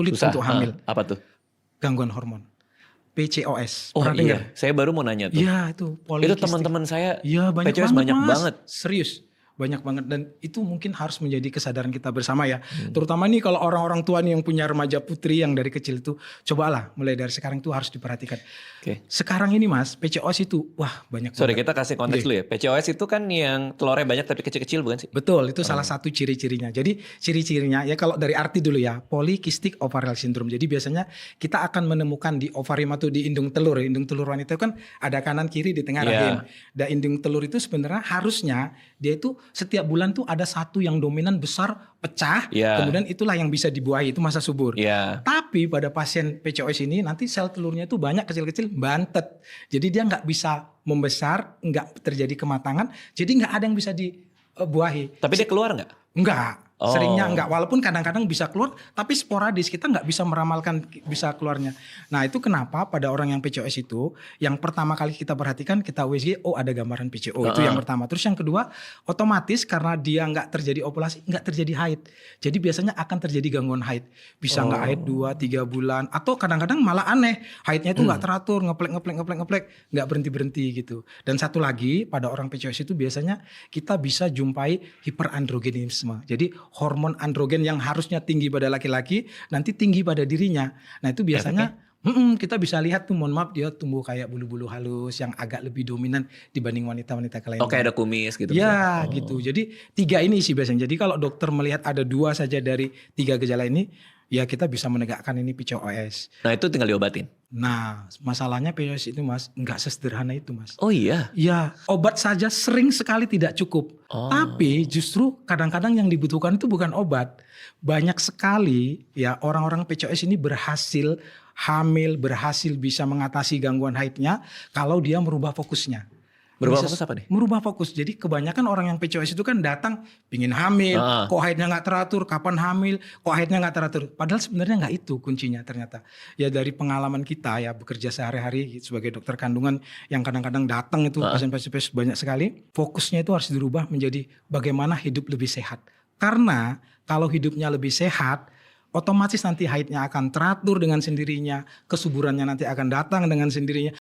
sulit Susah. untuk hamil. Apa tuh? Gangguan hormon. PCOS. Oh Pernah dengar? iya, saya baru mau nanya tuh. Iya itu Itu polikistik. teman-teman saya Iya banyak PCOS banget banyak mas. banget. Serius. Banyak banget dan itu mungkin harus menjadi kesadaran kita bersama ya. Terutama nih kalau orang-orang tua nih yang punya remaja putri yang dari kecil itu cobalah mulai dari sekarang itu harus diperhatikan. Oke. Sekarang ini mas PCOS itu wah banyak Sorry, banget. kita kasih konteks dulu ya. PCOS itu kan yang telurnya banyak tapi kecil-kecil bukan sih? Betul, itu salah satu ciri-cirinya. Jadi ciri-cirinya ya kalau dari arti dulu ya, polycystic ovarial syndrome. Jadi biasanya kita akan menemukan di ovarium atau di indung telur. Indung telur wanita itu kan ada kanan kiri di tengah rahim. Dan indung telur itu sebenarnya harusnya dia itu setiap bulan tuh ada satu yang dominan besar pecah, kemudian itulah yang bisa dibuahi, itu masa subur. Tapi pada pasien PCOS ini nanti sel telurnya itu banyak kecil-kecil bantet. Jadi dia nggak bisa membesar, nggak terjadi kematangan, jadi nggak ada yang bisa dibuahi. Tapi dia keluar nggak? Enggak. Seringnya enggak, walaupun kadang-kadang bisa keluar, tapi sporadis, kita nggak bisa meramalkan bisa keluarnya. Nah itu kenapa pada orang yang PCOS itu, yang pertama kali kita perhatikan, kita USG, oh ada gambaran PCO, itu yang pertama. Terus yang kedua, otomatis karena dia nggak terjadi ovulasi, nggak terjadi haid. Jadi biasanya akan terjadi gangguan haid. Bisa nggak haid 2-3 bulan, atau kadang-kadang malah aneh, haidnya itu nggak teratur, ngeplek, nggak berhenti-berhenti gitu. Dan satu lagi, pada orang PCOS itu biasanya kita bisa jumpai hiperandrogenisme. Jadi hormon androgen yang harusnya tinggi pada laki-laki nanti tinggi pada dirinya. Nah itu biasanya kita bisa lihat tuh, mohon maaf, dia tumbuh kayak bulu-bulu halus yang agak lebih dominan dibanding wanita-wanita lainnya. Oke, ada kumis gitu. Ya gitu. Jadi 3 ini sih biasanya. Jadi kalau dokter melihat ada 2 saja dari 3 gejala ini, ya kita bisa menegakkan ini PCOS. Nah itu tinggal diobatin. Nah masalahnya PCOS itu mas nggak sesederhana itu mas. Oh iya? Ya obat saja sering sekali tidak cukup. Tapi justru kadang-kadang yang dibutuhkan itu bukan obat. Banyak sekali ya orang-orang PCOS ini berhasil hamil, berhasil bisa mengatasi gangguan haidnya kalau dia merubah fokusnya. Berubah fokus apa nih? Merubah fokus. Jadi kebanyakan orang yang PCOS itu kan datang pingin hamil, kok haidnya nggak teratur, kapan hamil, kok haidnya nggak teratur. Padahal sebenarnya nggak itu kuncinya ternyata. Ya dari pengalaman kita ya bekerja sehari-hari sebagai dokter kandungan yang kadang-kadang datang itu pasien-pasien banyak sekali. Fokusnya itu harus dirubah menjadi bagaimana hidup lebih sehat. Karena kalau hidupnya lebih sehat, otomatis nanti haidnya akan teratur dengan sendirinya, kesuburannya nanti akan datang dengan sendirinya.